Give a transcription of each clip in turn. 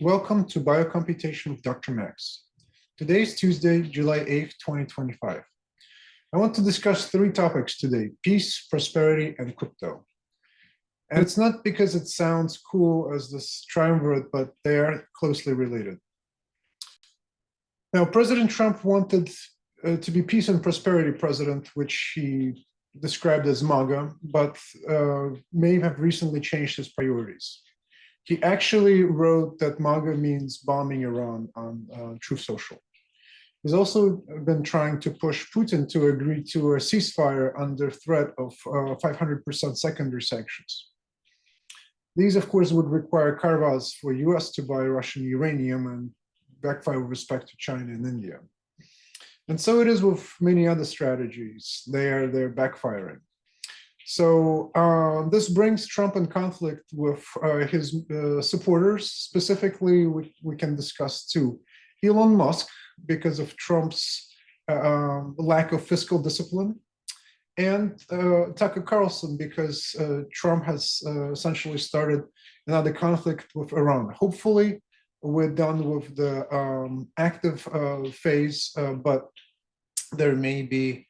Welcome to Biocomputation with Dr. Max. Today is Tuesday, July 8th, 2025. I want to discuss three topics today: peace, prosperity, and crypto. And it's not because it sounds cool as this triumvirate, but they are closely related. Now, President Trump wanted to be peace and prosperity president, which he described as MAGA, but may have recently changed his priorities. He actually wrote that MAGA means bombing Iran on Truth Social. He's also been trying to push Putin to agree to a ceasefire under threat of 500% secondary sanctions. These, of course, would require carve-outs for US to buy Russian uranium and backfire with respect to China and India. And so it is with many other strategies. They're backfiring. So this brings Trump in conflict with his supporters. Specifically, we can discuss two: Elon Musk, because of Trump's lack of fiscal discipline, and Tucker Carlson, because Trump has essentially started another conflict with Iran. Hopefully, we're done with the active phase, but there may be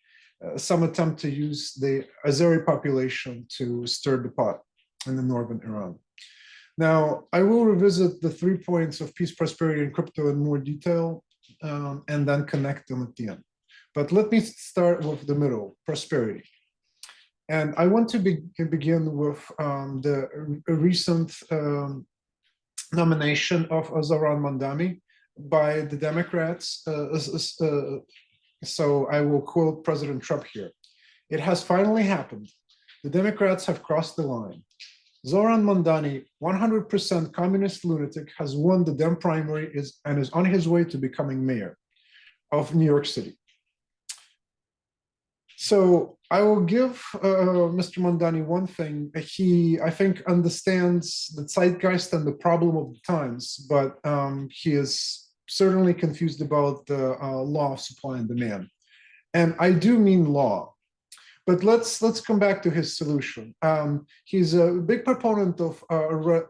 some attempt to use the Azeri population to stir the pot in the northern Iran. Now, I will revisit the 3 points of peace, prosperity, and crypto in more detail, and then connect them at the end. But let me start with the middle, prosperity. And I want to begin with the recent nomination of Zohran Mamdani by the Democrats. So I will quote President Trump here. "It has finally happened. The Democrats have crossed the line. Zohran Mamdani, 100% communist lunatic, has won the Dem primary and is on his way to becoming mayor of New York City." So I will give Mr. Mamdani one thing. He, I think, understands the zeitgeist and the problem of the times, but he is certainly confused about the law of supply and demand. And I do mean law. But let's come back to his solution. He's a big proponent of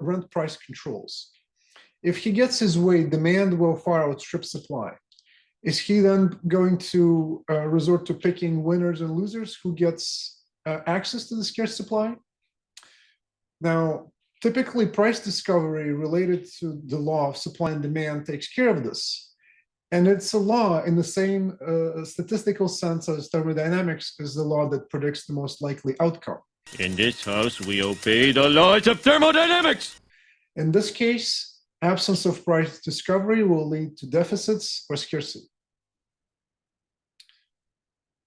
rent price controls. If he gets his way, demand will far outstrip supply. Is he then going to resort to picking winners and losers who gets access to the scarce supply? Now, typically, price discovery related to the law of supply and demand takes care of this. And it's a law in the same statistical sense as thermodynamics is the law that predicts the most likely outcome. In this house, we obey the laws of thermodynamics. In this case, absence of price discovery will lead to deficits or scarcity.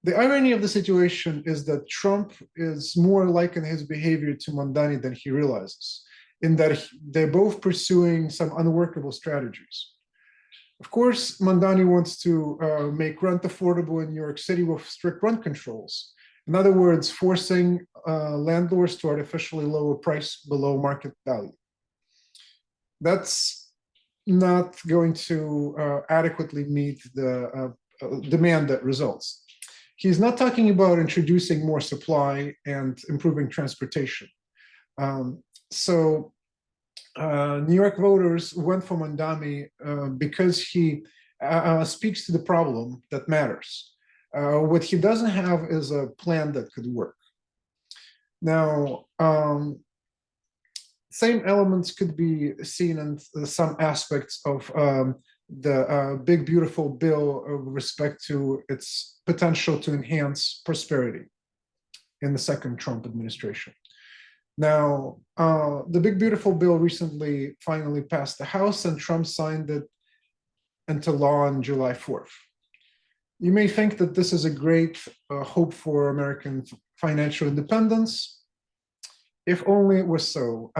The irony of the situation is that Trump is more like in his behavior to Mamdani than he realizes, in that they're both pursuing some unworkable strategies. Of course, Mamdani wants to make rent affordable in New York City with strict rent controls. In other words, forcing landlords to artificially lower price below market value. That's not going to adequately meet the demand that results. He's not talking about introducing more supply and improving transportation. New York voters went for Mamdani because he speaks to the problem that matters. What he doesn't have is a plan that could work. Now, same elements could be seen in some aspects of the big, beautiful bill with respect to its potential to enhance prosperity in the second Trump administration. Now, the big, beautiful bill recently finally passed the House, and Trump signed it into law on July 4th. You may think that this is a great hope for American financial independence. If only it was so.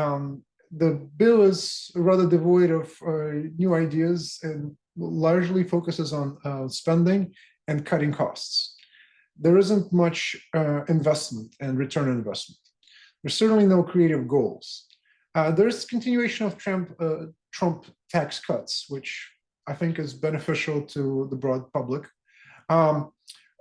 The bill is rather devoid of new ideas and largely focuses on spending and cutting costs. There isn't much investment and return on investment. There's certainly no creative goals. There's continuation of Trump tax cuts, which I think is beneficial to the broad public.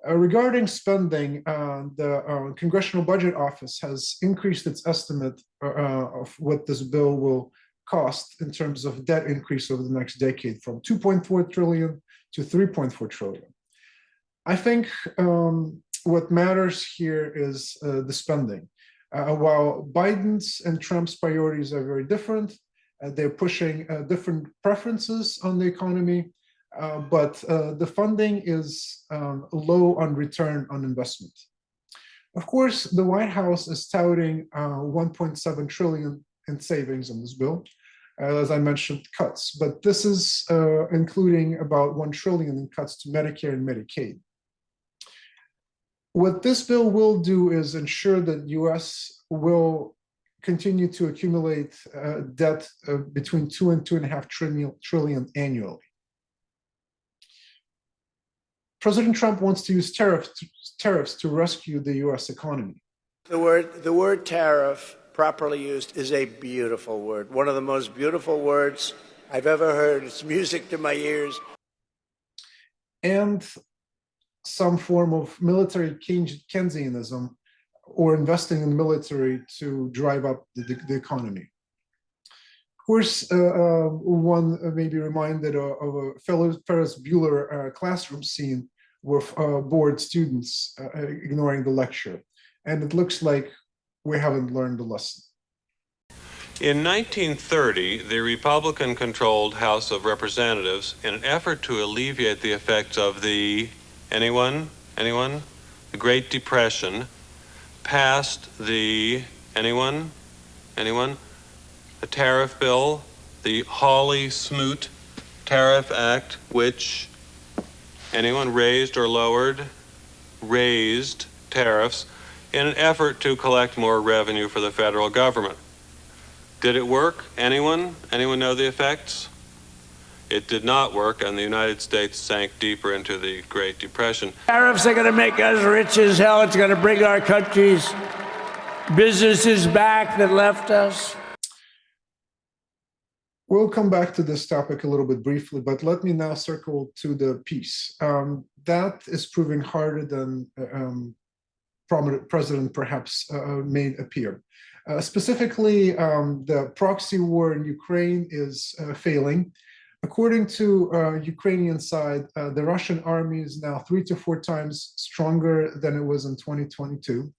Regarding spending, the Congressional Budget Office has increased its estimate of what this bill will cost in terms of debt increase over the next decade from 2.4 trillion to 3.4 trillion. I think what matters here is the spending. While Biden's and Trump's priorities are very different, they're pushing different preferences on the economy, but the funding is low on return on investment. Of course, the White House is touting 1.7 trillion in savings on this bill, as I mentioned, cuts, but this is including about 1 trillion in cuts to Medicare and Medicaid. What this bill will do is ensure that U.S. will continue to accumulate debt between 2 and 2.5 trillion annually. President Trump wants to use tariffs to rescue the U.S. economy. The word tariff, properly used, is a beautiful word. One of the most beautiful words I've ever heard. It's music to my ears. And some form of military Keynesianism or investing in the military to drive up the economy. Of course, one may be reminded of a Ferris Bueller classroom scene with bored students ignoring the lecture. And it looks like we haven't learned the lesson. In 1930, the Republican-controlled House of Representatives, in an effort to alleviate the effects of the, anyone? The Great Depression, passed the, anyone? The tariff bill, the Hawley-Smoot Tariff Act, which, anyone, raised or lowered? Raised tariffs in an effort to collect more revenue for the federal government. Did it work? Anyone? Anyone know the effects? It did not work, and the United States sank deeper into the Great Depression. Tariffs are going to make us rich as hell. It's going to bring our country's businesses back that left us. We'll come back to this topic a little bit briefly, but let me now circle to the peace. That is proving harder than prominent president perhaps made appear. Specifically, the proxy war in Ukraine is failing. According to Ukrainian side, the Russian army is now 3 to 4 times stronger than it was in 2022.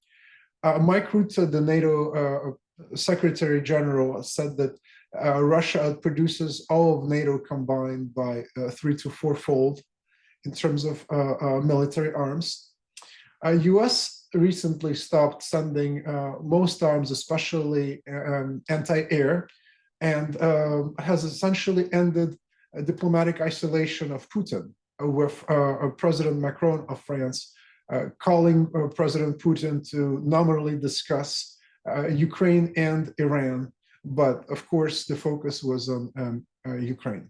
Mike Rutte, the NATO Secretary General, said that Russia outproduces all of NATO combined by 3 to 4-fold in terms of military arms. U.S. recently stopped sending most arms, especially anti-air, and has essentially ended a diplomatic isolation of Putin, with President Macron of France calling President Putin to nominally discuss Ukraine and Iran. But of course, the focus was on Ukraine.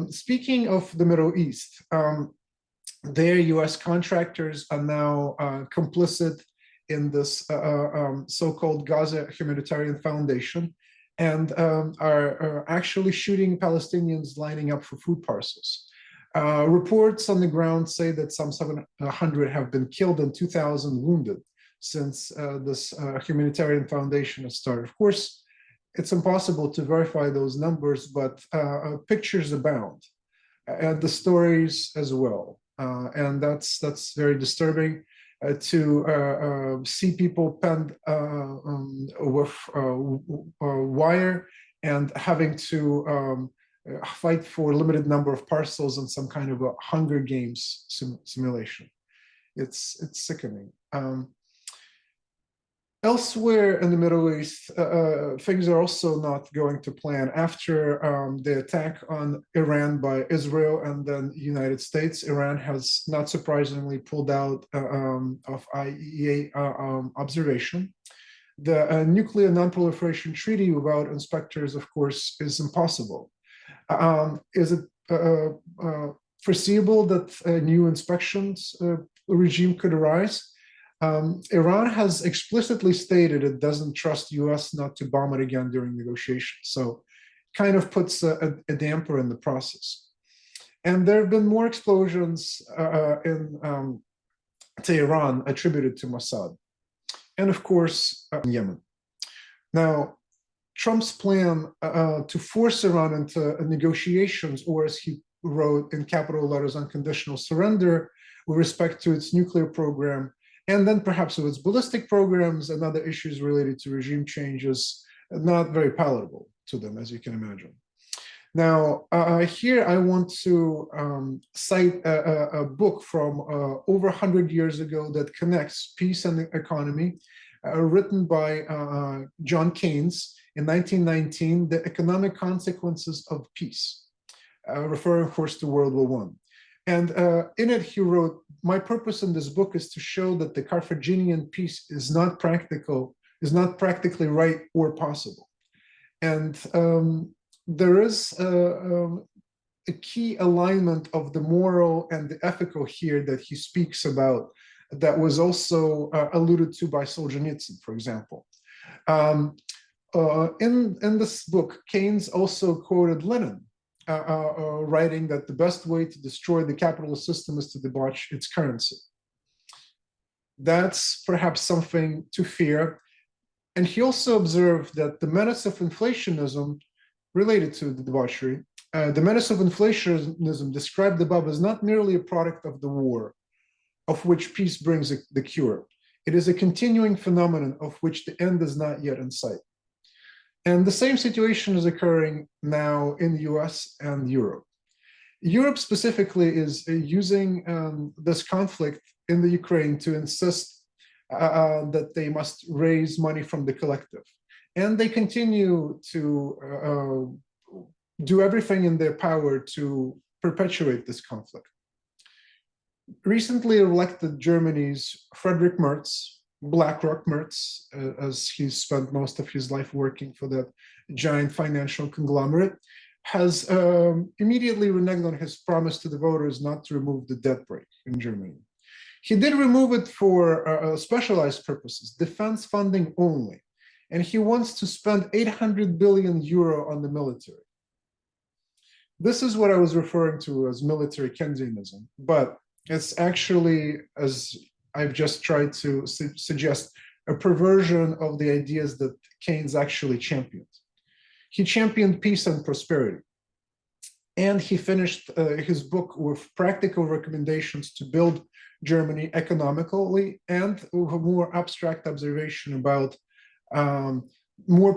Speaking of the Middle East, their US contractors are now complicit in this so-called Gaza Humanitarian Foundation and are actually shooting Palestinians lining up for food parcels. Reports on the ground say that some 700 have been killed and 2,000 wounded since this humanitarian foundation has started. Of course, it's impossible to verify those numbers, but pictures abound, and the stories as well. And that's very disturbing to see people penned with wire and having to fight for a limited number of parcels in some kind of a Hunger Games simulation. It's sickening. Elsewhere in the Middle East, things are also not going to plan. After the attack on Iran by Israel and then the United States, Iran has not surprisingly pulled out of IAEA observation. The nuclear non-proliferation treaty without inspectors, of course, is impossible. Is it foreseeable that a new inspections regime could arise? Iran has explicitly stated it doesn't trust US not to bomb it again during negotiations. So kind of puts a damper in the process. And there have been more explosions in Tehran attributed to Mossad. And of course, Yemen. Now, Trump's plan to force Iran into negotiations, or as he wrote in capital letters, unconditional surrender with respect to its nuclear program, and then perhaps of its ballistic programs and other issues related to regime changes, not very palatable to them, as you can imagine. Now, here I want to cite a book from over 100 years ago that connects peace and economy, written by John Keynes in 1919, The Economic Consequences of Peace, referring, of course, to World War I. And in it, he wrote, "My purpose in this book is to show that the Carthaginian peace is not practically right or possible." And there is a key alignment of the moral and the ethical here that he speaks about that was also alluded to by Solzhenitsyn, for example. In this book, Keynes also quoted Lenin, writing that the best way to destroy the capitalist system is to debauch its currency. That's perhaps something to fear. And he also observed that the menace of inflationism related to the debauchery, the menace of inflationism described above is not merely a product of the war, of which peace brings the cure. It is a continuing phenomenon of which the end is not yet in sight. And the same situation is occurring now in the US and Europe. Europe specifically is using this conflict in the Ukraine to insist that they must raise money from the collective. And they continue to do everything in their power to perpetuate this conflict. Recently elected Germany's Friedrich Merz, BlackRock Merz, as he's spent most of his life working for that giant financial conglomerate, has immediately reneged on his promise to the voters not to remove the debt brake in Germany. He did remove it for specialized purposes, defense funding only. And he wants to spend 800 billion euro on the military. This is what I was referring to as military Keynesianism, but it's actually, as I've just tried to suggest, a perversion of the ideas that Keynes actually championed. He championed peace and prosperity. And he finished his book with practical recommendations to build Germany economically and with a more abstract observation about more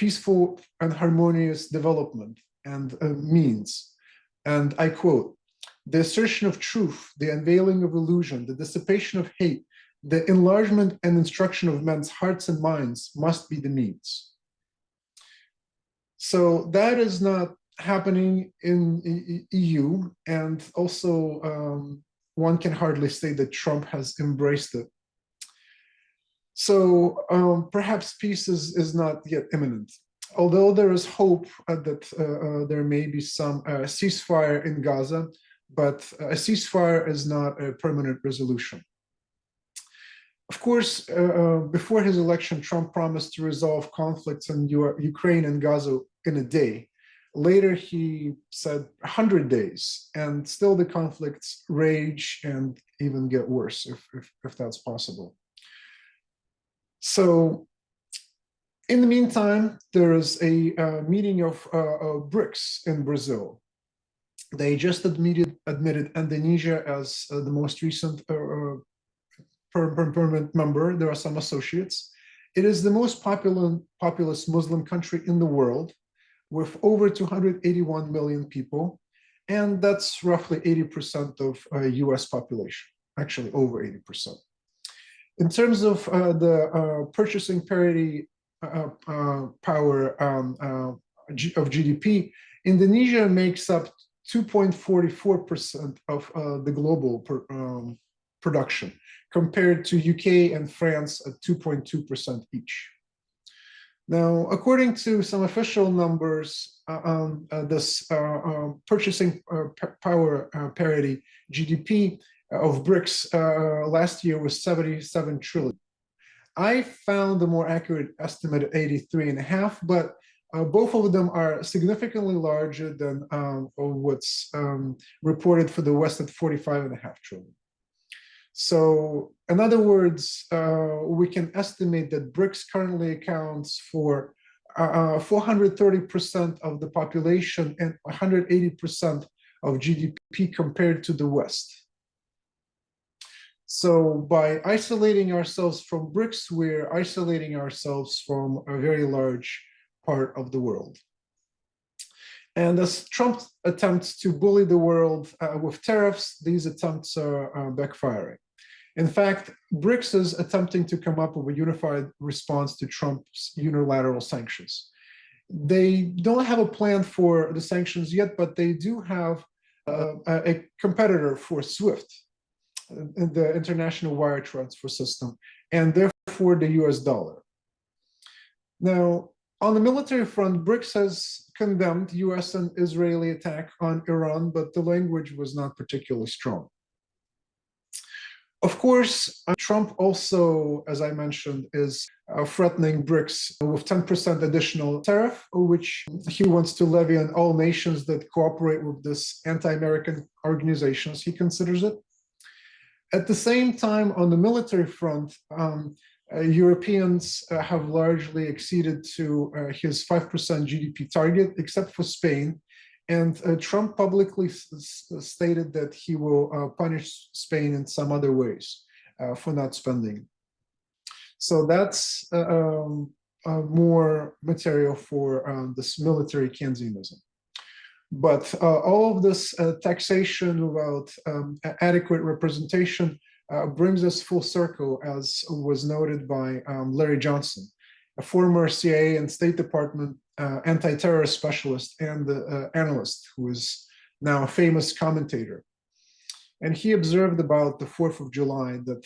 peaceful and harmonious development and means. And I quote, "The assertion of truth, the unveiling of illusion, the dissipation of hate, the enlargement and instruction of men's hearts and minds must be the means." So that is not happening in EU, and also one can hardly say that Trump has embraced it. So perhaps peace is not yet imminent, although there is hope that there may be some ceasefire in Gaza, but a ceasefire is not a permanent resolution. Of course, before his election, Trump promised to resolve conflicts in Ukraine and Gaza in a day. Later, he said 100 days, and still the conflicts rage and even get worse, if that's possible. So in the meantime, there is a meeting of BRICS in Brazil. They just admitted Indonesia as the most recent permanent member. There are some associates. It is the most populous Muslim country in the world, with over 281 million people, and that's roughly 80% of US population, actually over 80%. In terms of the purchasing parity power of GDP, Indonesia makes up 2.44% of the global production, compared to UK and France at 2.2% each. Now, according to some official numbers, this purchasing power parity GDP of BRICS last year was 77 trillion. I found a more accurate estimate at 83.5, but both of them are significantly larger than what's reported for the West at 45.5 trillion. So in other words, we can estimate that BRICS currently accounts for 430% of the population and 180% of GDP compared to the West. So by isolating ourselves from BRICS, we're isolating ourselves from a very large part of the world. And as Trump attempts to bully the world with tariffs, these attempts are backfiring. In fact, BRICS is attempting to come up with a unified response to Trump's unilateral sanctions. They don't have a plan for the sanctions yet, but they do have a competitor for SWIFT, the international wire transfer system, and therefore the US dollar. Now, on the military front, BRICS has condemned US and Israeli attack on Iran, but the language was not particularly strong. Of course, Trump also, as I mentioned, is threatening BRICS with 10% additional tariff, which he wants to levy on all nations that cooperate with this anti-American organizations, he considers it. At the same time, on the military front, Europeans have largely acceded to his 5% GDP target, except for Spain. And Trump publicly stated that he will punish Spain in some other ways for not spending. So that's more material for this military Keynesianism. But all of this taxation without adequate representation brings us full circle, as was noted by Larry Johnson, a former CIA and State Department anti-terrorist specialist and analyst who is now a famous commentator. And he observed about the 4th of July that,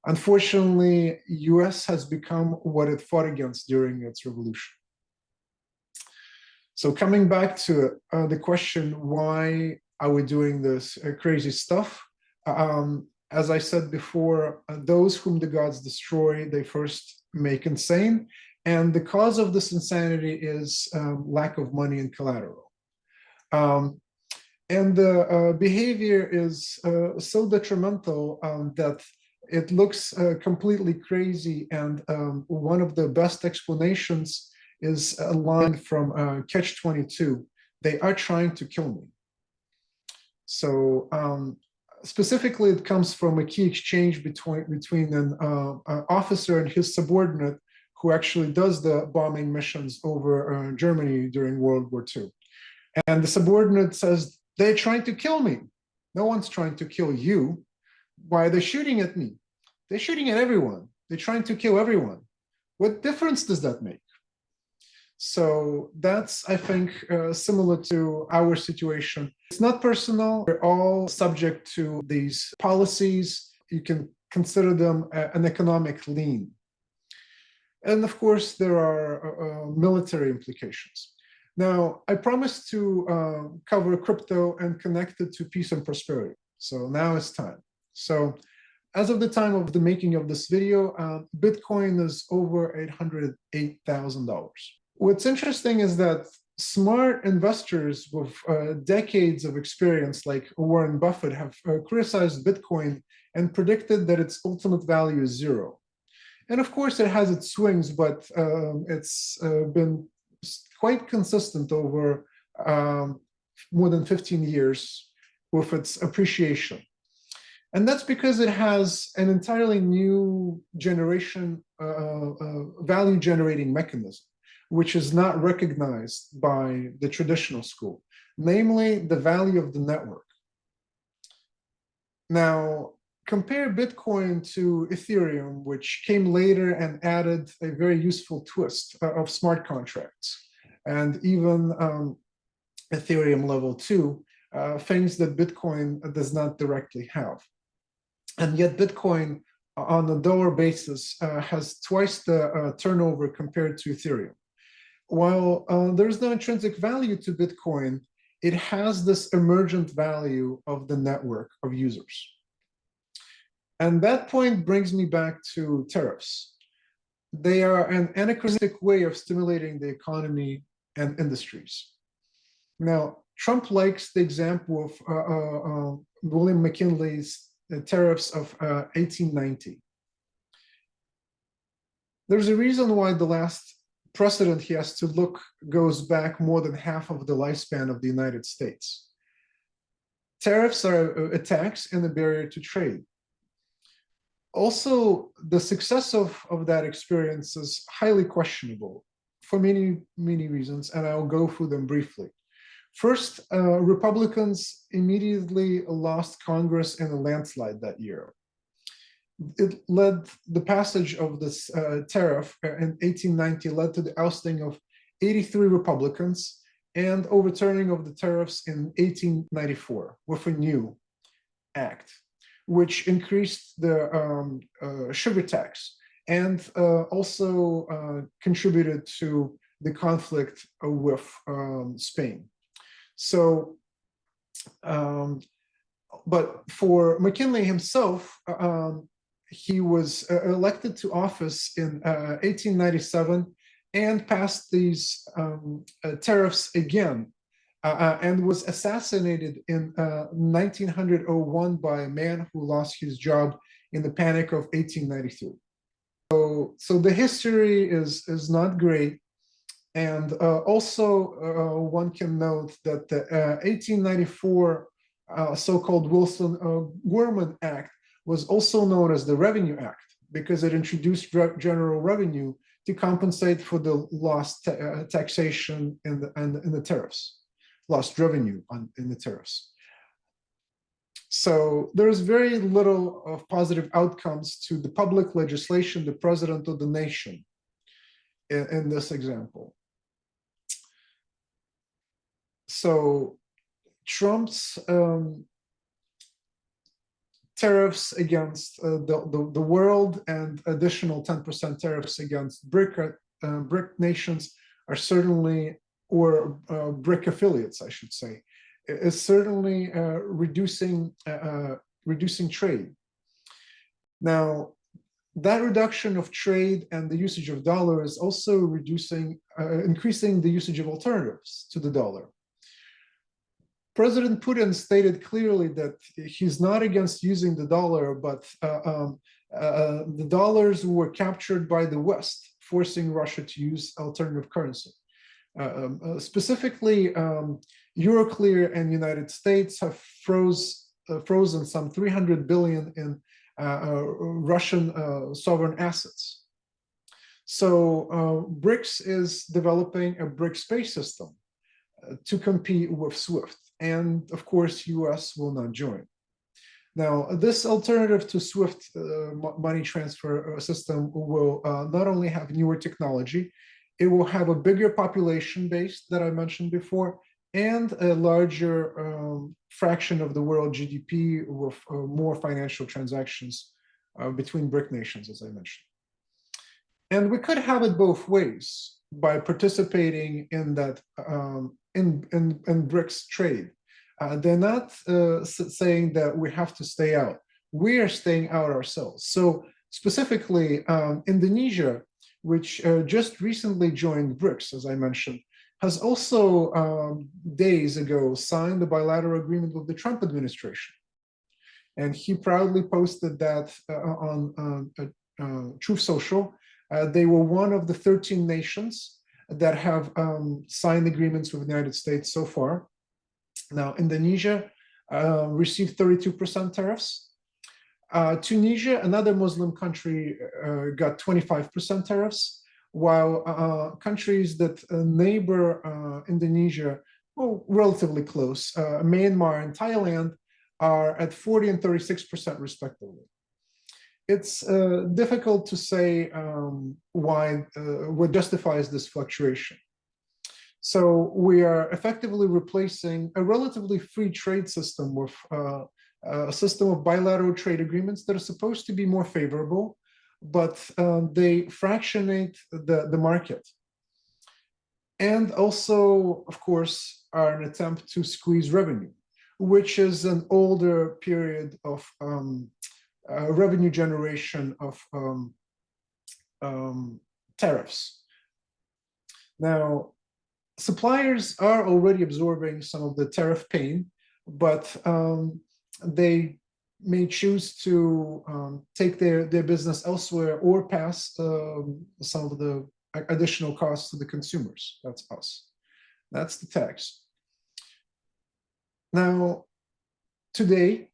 unfortunately, US has become what it fought against during its revolution. So coming back to the question, why are we doing this crazy stuff? As I said before, those whom the gods destroy, they first make insane. And the cause of this insanity is lack of money and collateral. And the behavior is so detrimental that it looks completely crazy. And one of the best explanations is a line from Catch-22. They are trying to kill me. So specifically, it comes from a key exchange between an officer and his subordinate who actually does the bombing missions over Germany during World War II. And the subordinate says, they're trying to kill me. No one's trying to kill you. Why are they shooting at me? They're shooting at everyone. They're trying to kill everyone. What difference does that make? So that's, I think, similar to our situation. It's not personal. We're all subject to these policies. You can consider them an economic lien. And of course, there are military implications. Now, I promised to cover crypto and connect it to peace and prosperity. So now it's time. So as of the time of the making of this video, Bitcoin is over $808,000. What's interesting is that smart investors with decades of experience, like Warren Buffett, have criticized Bitcoin and predicted that its ultimate value is zero. And of course, it has its swings, but it's been quite consistent over more than 15 years with its appreciation. And that's because it has an entirely new generation value generating mechanism, which is not recognized by the traditional school, namely the value of the network. Now, compare Bitcoin to Ethereum, which came later and added a very useful twist of smart contracts, and even Ethereum level 2, things that Bitcoin does not directly have. And yet Bitcoin, on a dollar basis, has twice the turnover compared to Ethereum. While there's no intrinsic value to Bitcoin, it has this emergent value of the network of users. And that point brings me back to tariffs. They are an anachronistic way of stimulating the economy and industries. Now, Trump likes the example of William McKinley's tariffs of 1890. There's a reason why the last precedent he has to look goes back more than half of the lifespan of the United States. Tariffs are a tax and a barrier to trade. Also, the success of that experience is highly questionable for many, many reasons, and I'll go through them briefly. First, Republicans immediately lost Congress in a landslide that year. It led, the passage of this tariff in 1890 led to the ousting of 83 Republicans and overturning of the tariffs in 1894 with a new act, which increased the sugar tax and also contributed to the conflict with Spain. So, but for McKinley himself, he was elected to office in 1897 and passed these tariffs again, and was assassinated in 1901 by a man who lost his job in the Panic of 1893. So the history is not great. And also one can note that the 1894 so-called Wilson-Gorman Act was also known as the Revenue Act because it introduced general revenue to compensate for the lost taxation in the tariffs, lost revenue in the tariffs. So there's very little of positive outcomes to the public legislation, the president of the nation in this example. So Trump's tariffs against the world and additional 10% tariffs against BRIC nations are certainly, or BRIC affiliates, I should say, is certainly reducing trade. Now, that reduction of trade and the usage of dollar is also increasing the usage of alternatives to the dollar. President Putin stated clearly that he's not against using the dollar, but the dollars were captured by the West, forcing Russia to use alternative currency. Specifically, Euroclear and United States have frozen some 300 billion in Russian sovereign assets. So BRICS is developing a BRICS space system to compete with SWIFT. And of course, US will not join. Now, this alternative to SWIFT money transfer system will not only have newer technology, it will have a bigger population base that I mentioned before, and a larger fraction of the world GDP with more financial transactions between BRIC nations, as I mentioned. And we could have it both ways by participating in that in BRICS trade. They're not saying that we have to stay out. We are staying out ourselves. So specifically, Indonesia, which just recently joined BRICS, as I mentioned, has also days ago signed a bilateral agreement with the Trump administration. And he proudly posted that on Truth Social. They were one of the 13 nations that have signed agreements with the United States so far. Now, Indonesia received 32% tariffs. Tunisia, another Muslim country, got 25% tariffs, while countries that neighbor Indonesia, well, relatively close, Myanmar and Thailand, are at 40 and 36% respectively. It's difficult to say what justifies this fluctuation. So we are effectively replacing a relatively free trade system with a system of bilateral trade agreements that are supposed to be more favorable, but they fractionate the market. And also, of course, are an attempt to squeeze revenue, which is an older period of revenue generation of tariffs. Now, suppliers are already absorbing some of the tariff pain, but they may choose to take their business elsewhere or pass some of the additional costs to the consumers. That's us. That's the tax. Now, today,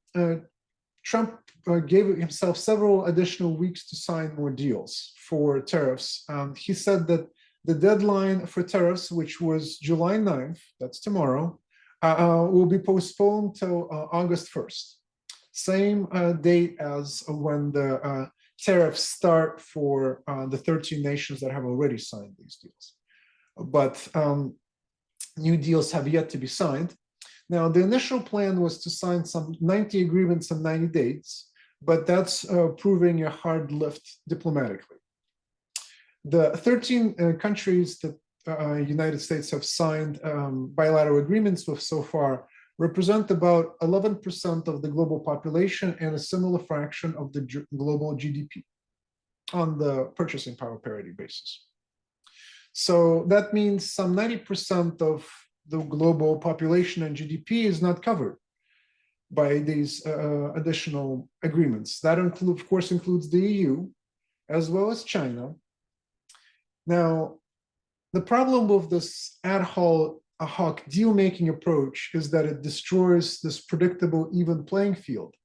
Trump gave himself several additional weeks to sign more deals for tariffs. He said that the deadline for tariffs, which was July 9th, that's tomorrow, will be postponed till August 1st. Same date as when the tariffs start for the 13 nations that have already signed these deals. But new deals have yet to be signed. Now, the initial plan was to sign some 90 agreements in 90 days, but that's proving a hard lift diplomatically. The 13 countries that United States have signed bilateral agreements with so far represent about 11% of the global population and a similar fraction of the global GDP on the purchasing power parity basis. So that means some 90% of the global population and GDP is not covered by these additional agreements. That, of course, includes the EU, as well as China. Now, the problem with this ad hoc deal-making approach is that it destroys this predictable, even playing field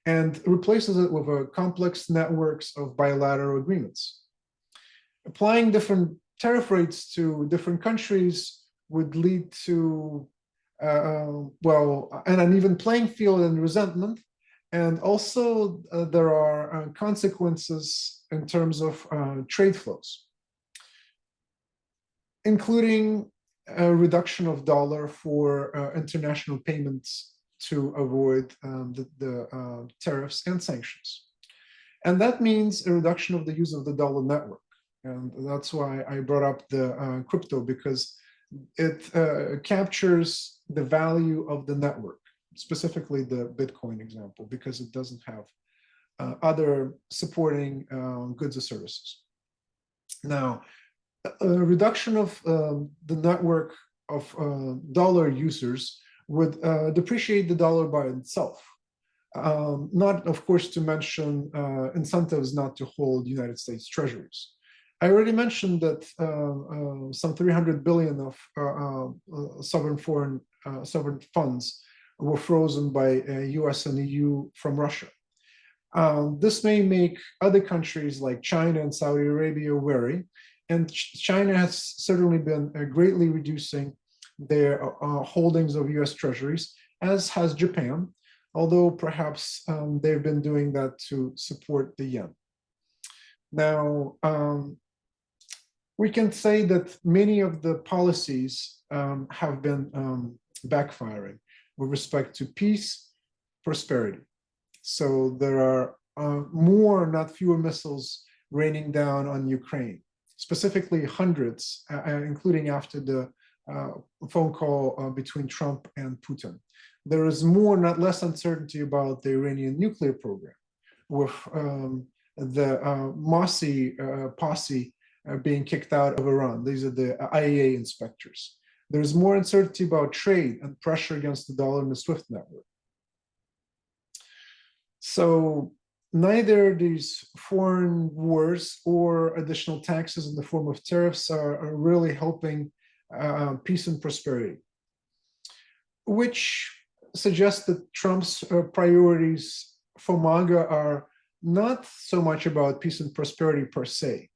and replaces it with a complex networks of bilateral agreements. Applying different tariff rates to different countries would lead to, an uneven playing field and resentment. And also there are consequences in terms of trade flows, including a reduction of dollar for international payments to avoid the tariffs and sanctions. And that means a reduction of the use of the dollar network. And that's why I brought up the crypto, because it captures the value of the network, specifically the Bitcoin example, because it doesn't have other supporting goods or services. Now, a reduction of the network of dollar users would depreciate the dollar by itself. Not, of course, to mention incentives not to hold United States treasuries. I already mentioned that some 300 billion of sovereign funds were frozen by US and EU from Russia. This may make other countries like China and Saudi Arabia wary, and China has certainly been greatly reducing their holdings of US treasuries, as has Japan, although perhaps they've been doing that to support the yen. Now, we can say that many of the policies have been backfiring with respect to peace, prosperity. So there are more, not fewer, missiles raining down on Ukraine, specifically hundreds, including after the phone call between Trump and Putin. There is more, not less, uncertainty about the Iranian nuclear program, with the Mossy posse being kicked out of Iran. These are the IAEA inspectors. There's more uncertainty about trade and pressure against the dollar in the SWIFT network. So neither these foreign wars or additional taxes in the form of tariffs are really helping peace and prosperity, which suggests that Trump's priorities for MAGA are not so much about peace and prosperity per se.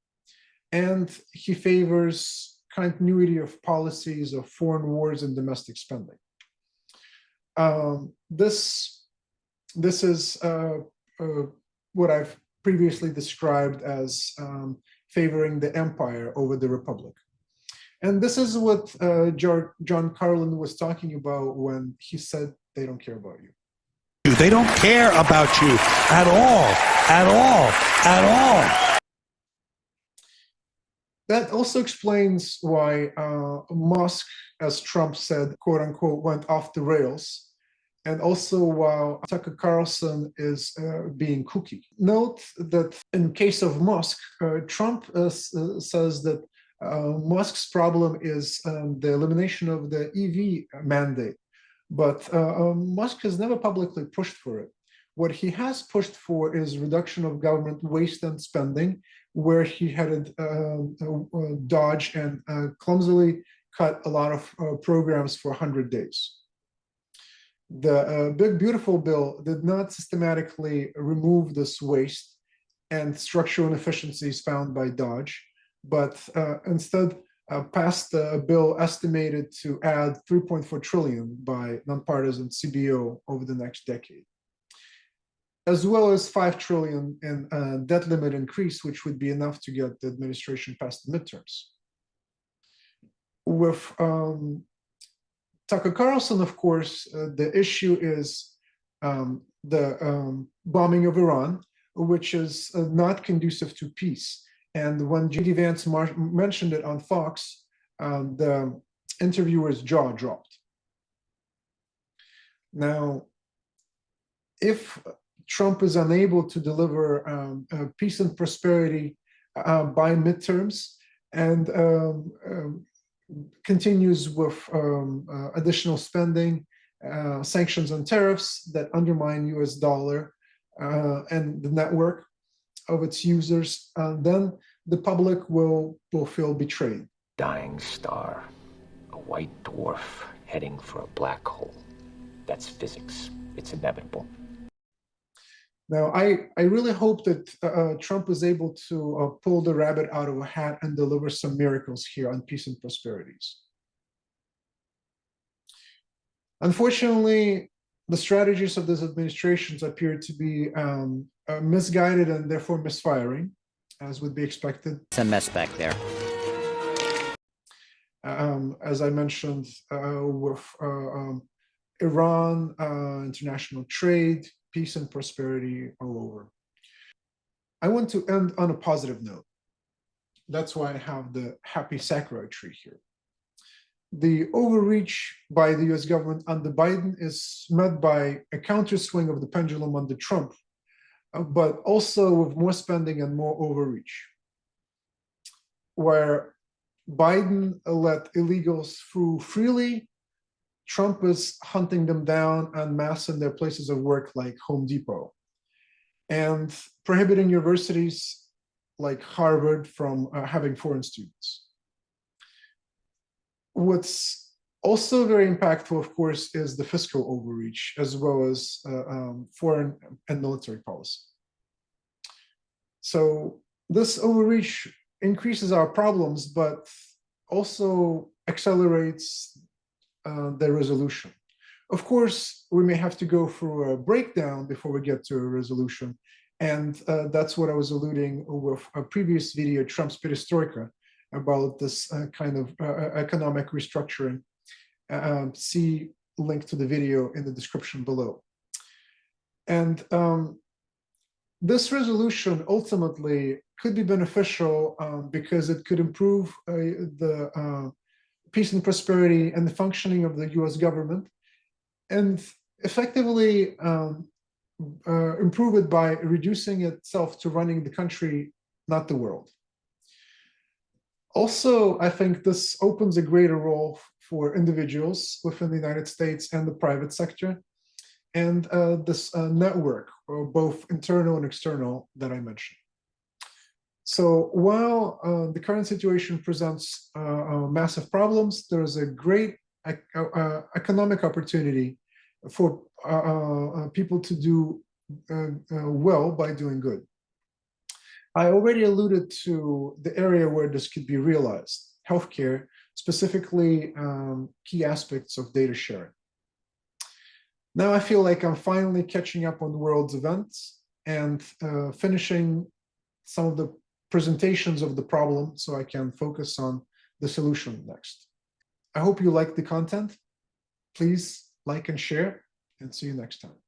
And he favors continuity of policies of foreign wars and domestic spending. This is what I've previously described as favoring the empire over the republic. And this is what John Carlin was talking about when he said they don't care about you. They don't care about you at all, at all, at all. That also explains why Musk, as Trump said, quote unquote, went off the rails, and also while Tucker Carlson is being kooky. Note that in case of Musk, Trump says that Musk's problem is the elimination of the EV mandate, but Musk has never publicly pushed for it. What he has pushed for is reduction of government waste and spending, where he headed Dodge and clumsily cut a lot of programs for 100 days. The Big Beautiful Bill did not systematically remove this waste and structural inefficiencies found by Dodge, but instead passed a bill estimated to add 3.4 trillion by nonpartisan CBO over the next decade, as well as 5 trillion in debt limit increase, which would be enough to get the administration past the midterms. With Tucker Carlson, of course, the issue is the bombing of Iran, which is not conducive to peace. And when J.D. Vance mentioned it on Fox, the interviewer's jaw dropped. Now, if Trump is unable to deliver peace and prosperity by midterms and continues with additional spending, sanctions and tariffs that undermine US dollar and the network of its users, then the public will feel betrayed. Dying star, a white dwarf heading for a black hole. That's physics. It's inevitable. Now, I really hope that Trump is able to pull the rabbit out of a hat and deliver some miracles here on peace and prosperities. Unfortunately, the strategies of these administrations appear to be misguided and therefore misfiring, as would be expected. It's a mess back there. As I mentioned, with Iran, international trade, peace and prosperity all over. I want to end on a positive note. That's why I have the happy Sakura tree here. The overreach by the US government under Biden is met by a counterswing of the pendulum under Trump, but also with more spending and more overreach. Where Biden let illegals through freely, Trump is hunting them down en masse in their places of work like Home Depot, and prohibiting universities like Harvard from having foreign students. What's also very impactful, of course, is the fiscal overreach, as well as foreign and military policy. So this overreach increases our problems, but also accelerates the resolution. Of course, we may have to go through a breakdown before we get to a resolution. And that's what I was alluding with a previous video, Trump's perestroika, about this kind of economic restructuring. See link to the video in the description below. And this resolution ultimately could be beneficial because it could improve the peace and prosperity and the functioning of the US government, and effectively improve it by reducing itself to running the country, not the world. Also, I think this opens a greater role for individuals within the United States and the private sector, and this network, both internal and external, that I mentioned. So while the current situation presents massive problems, there is a great economic opportunity for people to do well by doing good. I already alluded to the area where this could be realized: healthcare, specifically key aspects of data sharing. Now I feel like I'm finally catching up on the world's events and finishing some of the presentations of the problem so I can focus on the solution next. I hope you like the content. Please like and share, and see you next time.